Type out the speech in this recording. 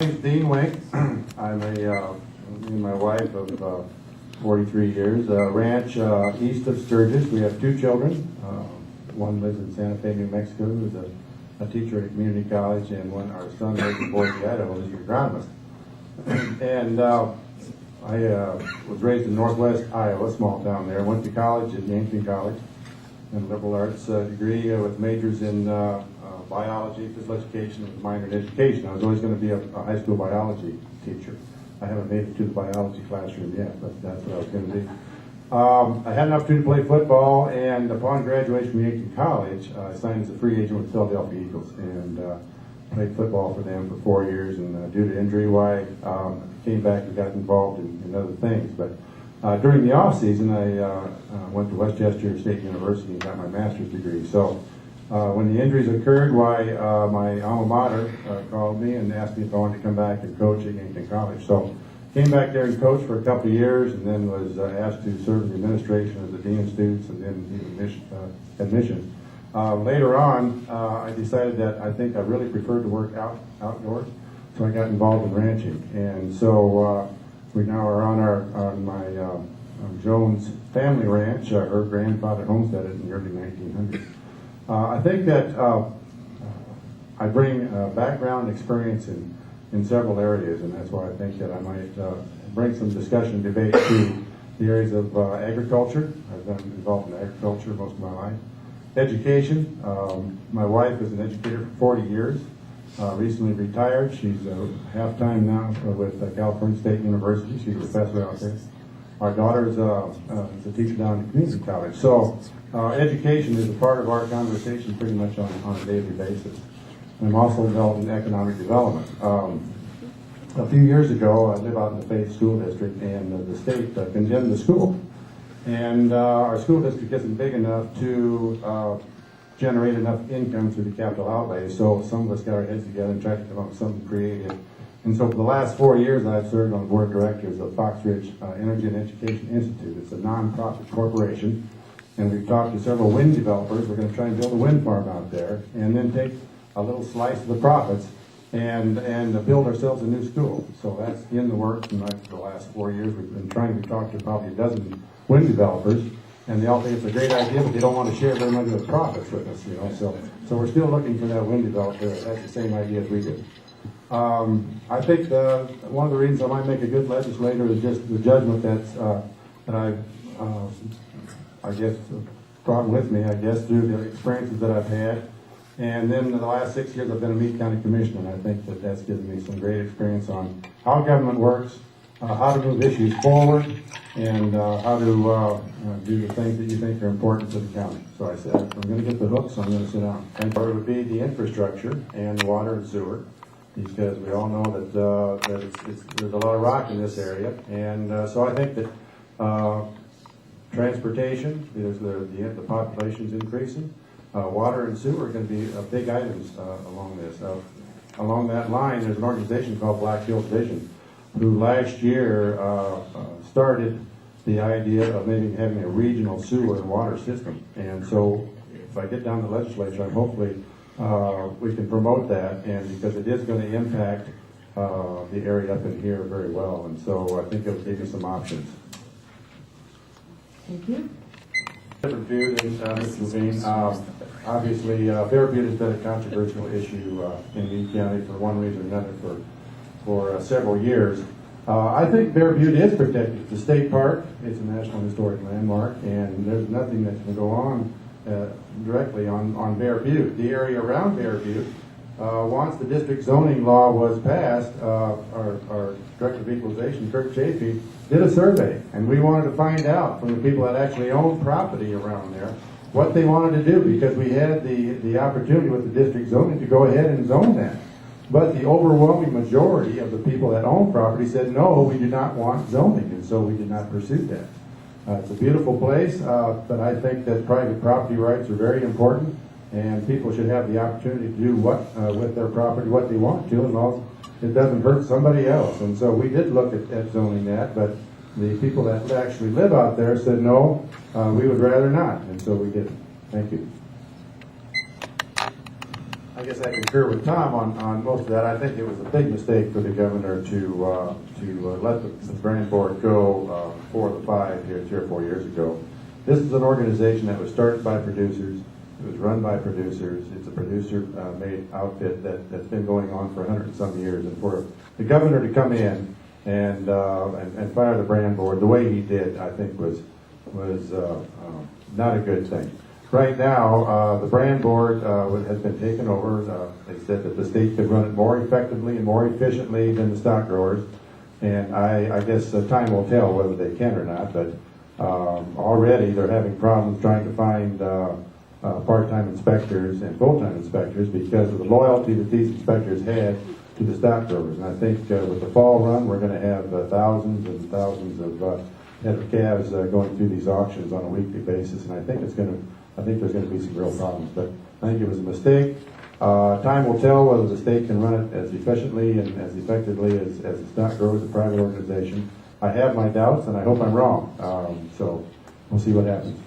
My name's Dean Wink. I'm me and my wife of 43 years. Ranch east of Sturgis. We have two children. One lives in Santa Fe, New Mexico, who's a teacher at a community college, and our son lives in Boise, Idaho, who's an agronomist. And I was raised in Northwest Iowa, small town there. Went to college at Yankton College, and a liberal arts degree with majors in biology, physical education, with a minor in education. I was always going to be a high school biology teacher. I haven't made it to the biology classroom yet, but that's what I was going to be. I had an opportunity to play football, and upon graduation from Yankton College, I signed as a free agent with the Philadelphia Eagles, and played football for them for 4 years. And due to injury, I came back and got involved in other things. But during the off season, I went to Westchester State University and got my master's degree. So when the injuries occurred, my alma mater called me and asked me if I wanted to come back and coach at Yankton College. So came back there and coached for a couple of years, and then was asked to serve in the administration as the dean of students and then admissions. Later on, I decided that I think I really preferred to work outdoors, so I got involved in ranching. And so we now are on my Jones family ranch. Her grandfather homesteaded in the early 1900s. I think that I bring background experience in several areas, and that's why I think that I might bring some discussion, debate to the areas of agriculture. I've been involved in agriculture most of my life. Education. My wife is an educator for 40 years. Recently retired. She's half-time now with California State University. She's a professor out there. Our daughter is a teacher down at community college. So education is a part of our conversation pretty much on a daily basis. I'm also involved in economic development. A few years ago, I live out in the Faith School District, and the state condemned the school. And our school district isn't big enough to generate enough income through the capital outlay, so some of us got our heads together and tried to come up with something creative. And so for the last 4 years, I've served on the board of directors of Fox Ridge Energy and Education Institute. It's a nonprofit corporation, and we've talked to several wind developers. We're going to try and build a wind farm out there, and then take a little slice of the profits and build ourselves a new school. So that's in the works. And like for the last 4 years, we've been trying to talk to probably a dozen wind developers, and they all think it's a great idea, but they don't want to share very much of the profits with us, you know. So we're still looking for that wind developer that has the same idea as we do. I think one of the reasons I might make a good legislator is just the judgment that I guess brought with me, I guess, through the experiences that I've had. And then in the last 6 years, I've been a Meade County Commissioner, and I think that that's given me some great experience on how government works, how to move issues forward, and how to do the things that you think are important to the county. So I said, I'm going to get the hook, so I'm going to sit down. And part would be the infrastructure and water and sewer, because we all know that there's a lot of rock in this area. And so I think that transportation, because the population's increasing, water and sewer are going to be big items along this. Along that line, there's an organization called Black Hills Vision, who last year started the idea of maybe having a regional sewer and water system. And so if I get down to the legislature, hopefully we can promote that, and because it is going to impact the area up in here very well. And so I think it'll give you some options. Thank you. Different view than Mr. Levine. Obviously, Bear Butte has been a controversial issue in Meade County for one reason or another for several years. I think Bear Butte is protected. It's a state park. It's a National Historic Landmark, and there's nothing that can go on directly on Bear Butte. The area around Bear Butte, once the district zoning law was passed, our Director of Equalization, Kirk Chafee, did a survey, and we wanted to find out from the people that actually own property around there what they wanted to do, because we had the opportunity with the district zoning to go ahead and zone that. But the overwhelming majority of the people that own property said, no, we do not want zoning, and so we did not pursue that. It's a beautiful place, but I think that private property rights are very important, and people should have the opportunity to do with their property what they want to, as long as it doesn't hurt somebody else. And so we did look at zoning that, but the people that actually live out there said, no, we would rather not, and so we didn't. Thank you. I guess I concur with Tom on most of that. I think it was a big mistake for the governor to let the brand board go 4 of the 5 here 3 or 4 years ago. This is an organization that was started by producers. It was run by producers. It's a producer-made outfit that's been going on for 100 and some years. And for the governor to come in and fire the brand board the way he did, I think was not a good thing. Right now, the brand board has been taken over. They said that the state could run it more effectively and more efficiently than the stock growers. And I guess time will tell whether they can or not. But already they're having problems trying to find part-time inspectors and full-time inspectors because of the loyalty that these inspectors had to the stock growers. And I think with the fall run, we're going to have thousands and thousands of head of calves going through these auctions on a weekly basis. And I think there's going to be some real problems. But I think it was a mistake. Time will tell whether the state can run it as efficiently and as effectively as the stock growers, a private organization. I have my doubts, and I hope I'm wrong. So we'll see what happens.